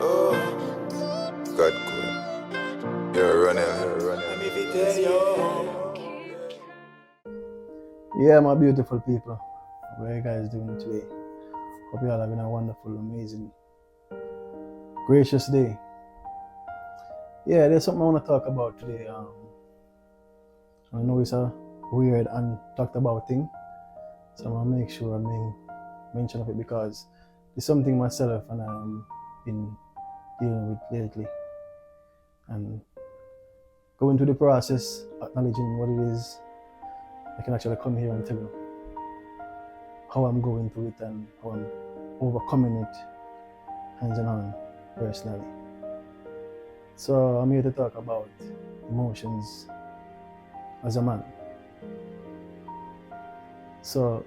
Oh, God, cool. You're Roneal. I'm if it is you. Yeah, my beautiful people. What are you guys doing today? Hope you all having a wonderful, amazing, gracious day. Yeah, there's something I want to talk about today. I know it's a weird and talked about thing, so I'm gonna make sure I mention of it because it's something myself and I've been dealing with lately. And going through the process, acknowledging what it is, I can actually come here and tell you how I'm going through it and how I'm overcoming it hands on personally. So I'm here to talk about emotions as a man. So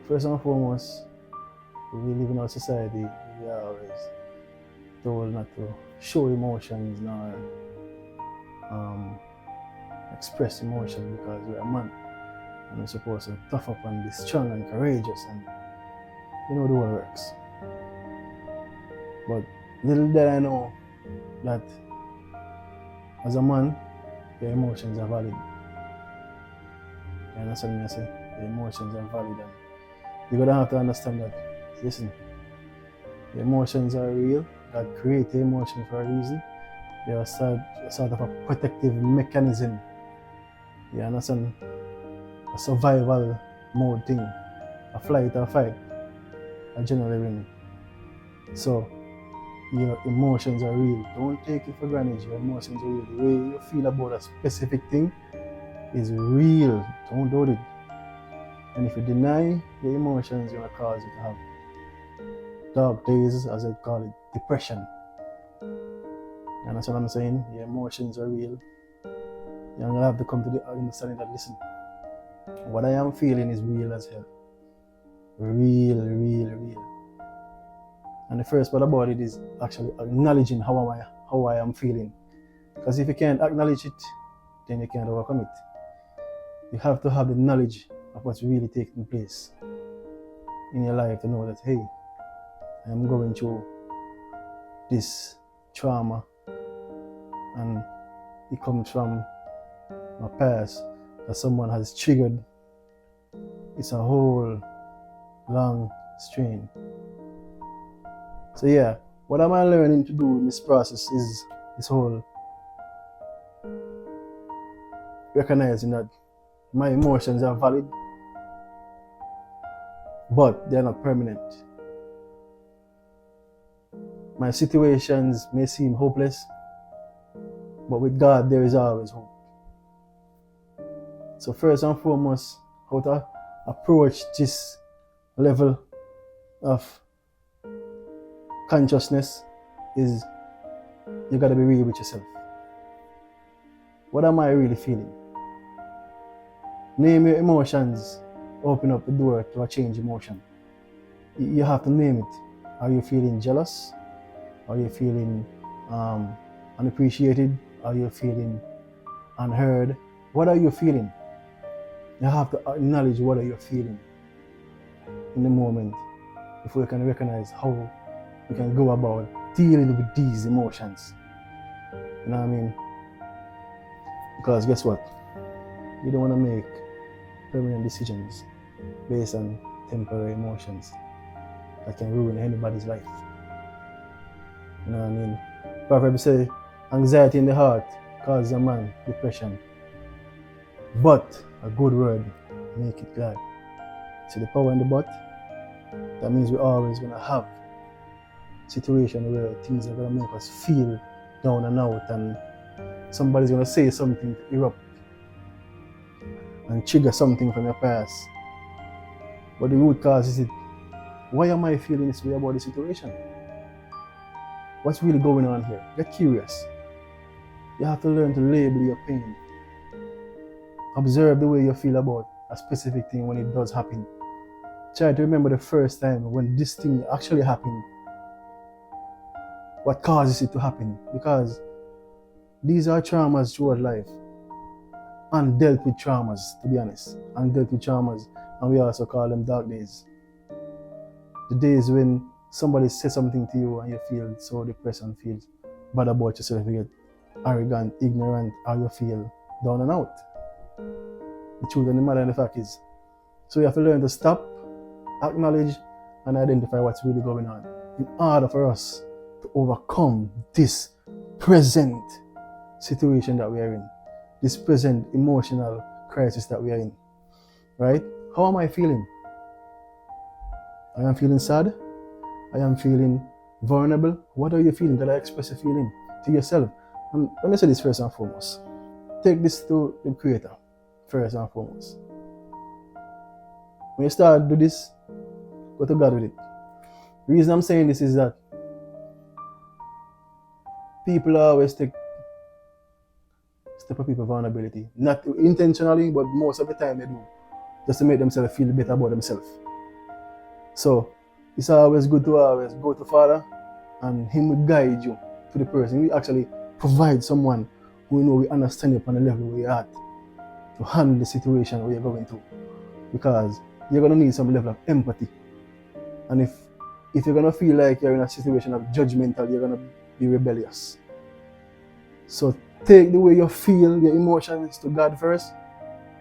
first and foremost, we live in our society, we are always told not to show emotions nor express emotion because we're a man and we're supposed to tough up and be strong and courageous, and you know the way it works. But little did I know that as a man, your emotions are valid. You understand me? I say your emotions are valid, and you're gonna have to understand that. Listen, your emotions are real. God created emotions for a reason. They are sort of a protective mechanism. You understand? A survival mode thing, a flight or fight, adrenaline. So your emotions are real. Don't take it for granted. Your emotions are real. The way you feel about a specific thing is real. Don't doubt it. And if you deny your emotions, it's gonna cause you to have dark days, as I call it, depression. You understand what I'm saying? Your emotions are real. You're gonna have to come to the understanding that, listen, what I am feeling is real as hell. Real. And the first part about it is actually acknowledging how I am feeling. Because if you can't acknowledge it, then you can't overcome it. You have to have the knowledge of what's really taking place in your life to know that, hey, I'm going through this trauma and it comes from my past that someone has triggered. It's a whole long strain. So yeah, what am I learning to do in this process is this whole recognizing that my emotions are valid, but they're not permanent. My situations may seem hopeless, but with God there is always hope. So first and foremost, how to approach this level of consciousness is you gotta be real with yourself. What am I really feeling? Name your emotions, open up the door to a change emotion. You have to name it. Are you feeling jealous? Are you feeling unappreciated? Are you feeling unheard? What are you feeling? You have to acknowledge what are you feeling in the moment before you can recognize how you can go about dealing with these emotions. You know what I mean? Because guess what? You don't want to make permanent decisions based on temporary emotions that can ruin anybody's life. You know what I mean? Proverbs say, anxiety in the heart causes a man depression, but a good word make it glad. See the power in the but? That means we're always going to have situations where things are going to make us feel down and out, and somebody's going to say something to erupt and trigger something from your past. But the root cause is it, why am I feeling this way about the situation? What's really going on here? Get curious. You have to learn to label your pain. Observe the way you feel about a specific thing when it does happen. Try to remember the first time when this thing actually happened. What causes it to happen? Because these are traumas throughout life. Undealt with traumas, to be honest. Undealt with traumas. And we also call them dark days. The days when somebody says something to you and you feel so depressed and feel bad about yourself, you get arrogant, ignorant, or you feel down and out. The truth and the matter and the fact is, so you have to learn to stop, acknowledge, and identify what's really going on in order for us to overcome this present situation that we are in, this present emotional crisis that we are in, right? How am I feeling? I am feeling sad. I am feeling vulnerable. What are you feeling? That I express a feeling to yourself. And let me say this first and foremost. Take this to the Creator, first and foremost. When you start to do this, go to God with it. The reason I'm saying this is that people always take step up people's vulnerability. Not intentionally, but most of the time they do. Just to make themselves feel better about themselves. So it's always good to always go to Father and Him will guide you to the person. We actually provide someone who know we understand you upon the level where you're at to handle the situation where you're going through. Because you're going to need some level of empathy. And if you're going to feel like you're in a situation of judgmental, you're going to be rebellious. So take the way you feel, your emotions to God first,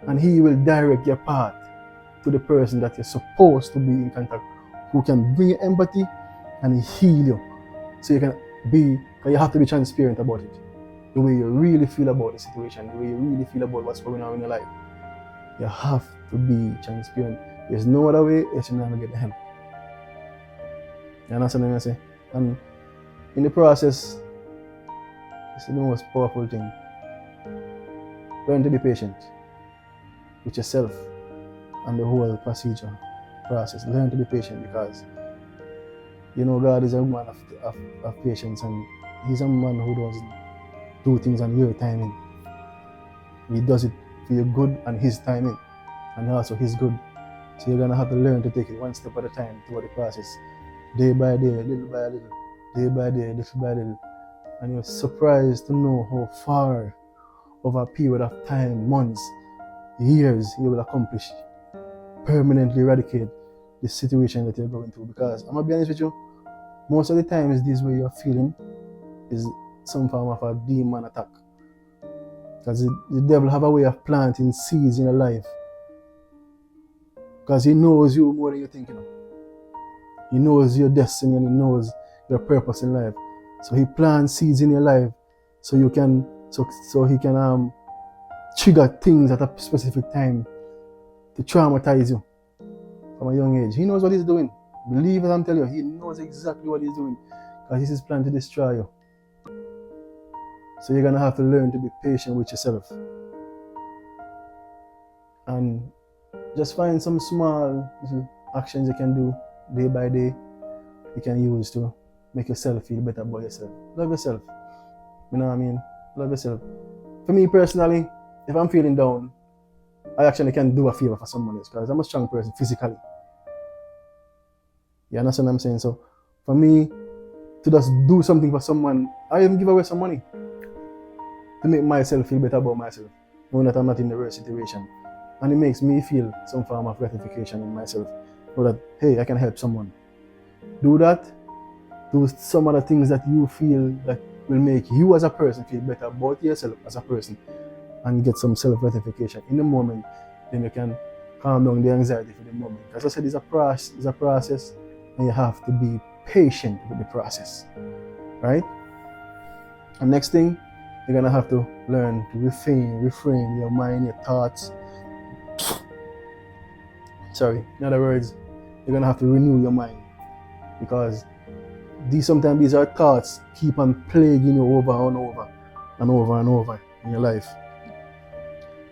and He will direct your path to the person that you're supposed to be in contact, who can bring you empathy and heal you. So you can be, because you have to be transparent about it. The way you really feel about the situation, the way you really feel about what's going on in your life. You have to be transparent. There's no other way else you're not going to get the help. You understand what I'm saying? And in the process, it's the most powerful thing. Learn to be patient with yourself and the whole process. Learn to be patient because you know God is a man of patience, and He's a man who doesn't do things on your timing. He does it for your good and His timing, and also His good. So you're gonna have to learn to take it one step at a time through the process, day by day, little by little, day by day, little by little, and you're surprised to know how far over a period of time, months, years, you will accomplish, permanently eradicate the situation that you're going through. Because I'm gonna be honest with you, most of the times this way you're feeling is some form of a demon attack. Because the devil have a way of planting seeds in your life. Because he knows you more than you think, you know. He knows your destiny and he knows your purpose in life. So he plants seeds in your life so you can so he can trigger things at a specific time to traumatize you from a young age. He knows what he's doing. Believe it, I'm telling you, he knows exactly what he's doing because this is planned to destroy you. So you're gonna have to learn to be patient with yourself and just find some small little actions you can do day by day you can use to make yourself feel better about yourself. Love yourself. You know what I mean? Love yourself. For me personally, if I'm feeling down, I actually can do a favor for someone else because I'm a strong person physically. You understand what I'm saying? So for me to just do something for someone, I even give away some money to make myself feel better about myself, knowing that I'm not in the worst situation. And it makes me feel some form of gratification in myself. Know that, hey, I can help someone. Do that. Do some other things that you feel that will make you as a person feel better about yourself as a person and get some self-gratification in the moment. Then you can calm down the anxiety for the moment. As I said, it's a process and you have to be patient with the process, right? And next thing, you're gonna have to learn to refrain your mind, your thoughts. In other words, you're gonna have to renew your mind because sometimes these are thoughts keep on plaguing you over and over and over and over in your life.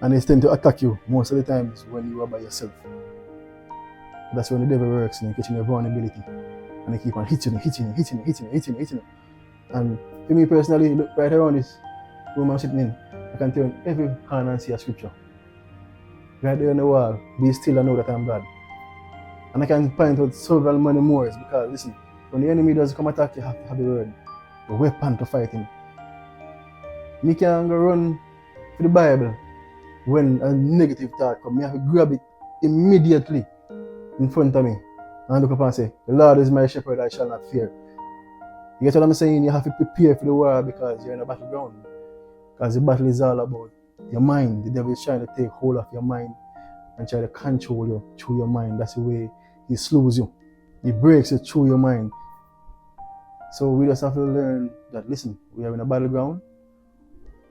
And they tend to attack you most of the times when you are by yourself. That's when the devil works and catching your vulnerability. And they keep on hitting you. And for me personally, look right around this room I'm sitting in, I can turn every hand and see a scripture. Right there on the wall, be still and know that I'm God. And I can point out several many more because listen, when the enemy does come attack, you have to have the word, the weapon to fight him. Me can go run for the Bible when a negative thought comes. Me have to grab it immediately in front of me and look up and say, the Lord is my shepherd, I shall not fear. You get what I'm saying? You have to prepare for the war because you're in a battleground. Because the battle is all about your mind. The devil is trying to take hold of your mind and try to control you through your mind. That's the way he slows you. He breaks you through your mind. So we just have to learn that, listen, we are in a battleground.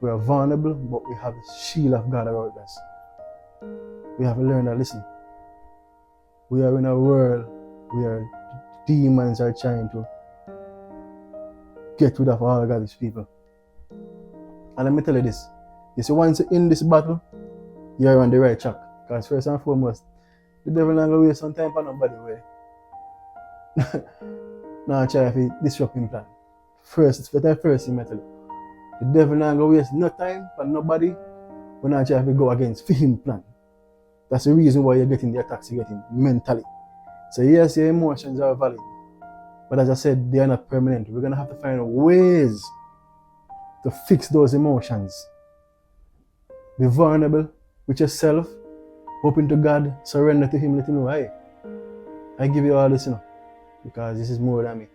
We are vulnerable, but we have a shield of God around us. We have to learn that, listen, we are in a world where demons are trying to get rid of all of God's people. And let me tell you this. You see, once you're in this battle, you're on the right track. Because first and foremost, the devil not going to waste some time for nobody way. Now try to disrupt him plan. First thing I tell you. The devil not going to waste no time for nobody when I try to go against him plan. That's the reason why you're getting the attacks you're getting mentally. So yes, your emotions are valid. But as I said, they are not permanent. We're going to have to find ways to fix those emotions. Be vulnerable with yourself. Open to God. Surrender to Him. Let Him know, hey, I give you all this, because this is more than me.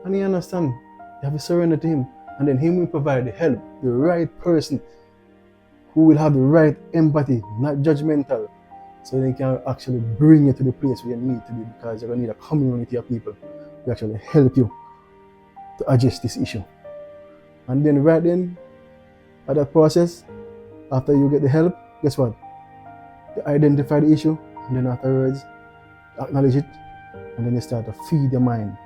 And you understand, you have to surrender to Him. And then Him will provide the help, the right person who will have the right empathy, not judgmental. So they can actually bring you to the place where you need to be, because you're going to need a community of people to actually help you to address this issue. And then right then, at that process, after you get the help, guess what? You identify the issue, and then afterwards, acknowledge it, and then you start to feed your mind.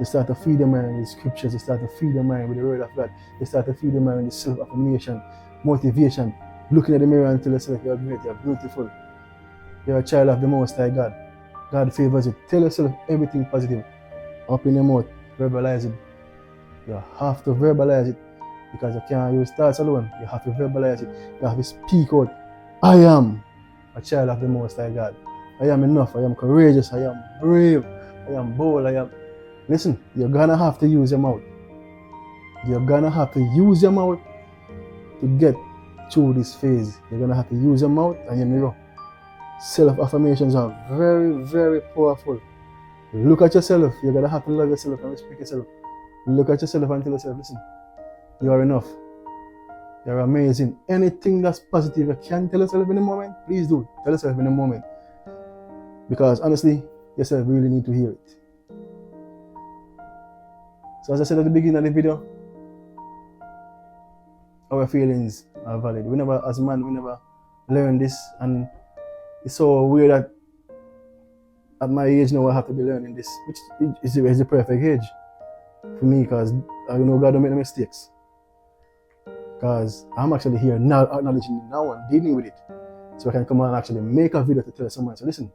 You start to feed your mind with scriptures, you start to feed your mind with the word of God, you start to feed your mind with self-affirmation, motivation, looking at the mirror and tell yourself you're great, you're beautiful, you're a child of the Most High God. God favors you. Tell yourself everything positive. Open your mouth, verbalize it. You have to verbalize it, because you can't use thoughts alone. You have to verbalize it. You have to speak out. I am a child of the Most High God. I am enough. I am courageous. I am brave. I am bold. I am. Listen, you're gonna have to use your mouth. You're gonna have to use your mouth to get through this phase. You're gonna have to use your mouth and your mirror. Self-affirmations are very, very powerful. Look at yourself. You're gonna have to love yourself and respect yourself. Look at yourself and tell yourself, listen, you are enough. You're amazing. Anything that's positive you can tell yourself in the moment, please do. Tell yourself in the moment. Because honestly, yourself really need to hear it. So as I said at the beginning of the video, our feelings are valid. We never, as a man, we never learn this, and it's so weird that at my age now I have to be learning this, which is the perfect age for me, because I know God don't make no mistakes. Because I'm actually here now, acknowledging it now and dealing with it. So I can come and actually make a video to tell someone, so listen,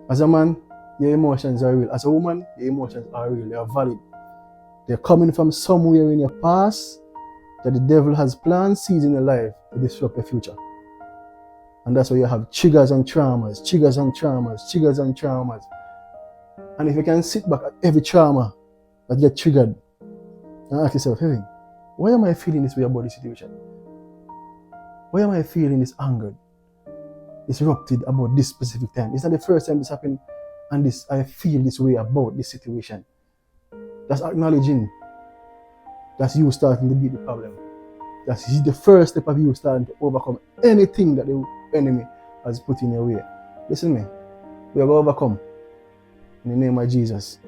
as a man, your emotions are real. As a woman, your emotions are real, they are valid. They're coming from somewhere in your past that the devil has planned seeds in your life to disrupt your future. And that's why you have triggers and traumas, triggers and traumas, triggers and traumas. And if you can sit back at every trauma that get triggered and ask yourself, hey, why am I feeling this way about this situation? Why am I feeling this angered, disrupted about this specific time? It's not the first time this happened, and I feel this way about this situation. That's acknowledging that's you starting to be the problem. That's the first step of you starting to overcome anything that the enemy has put in your way. Listen to me, we are going to overcome in the name of Jesus.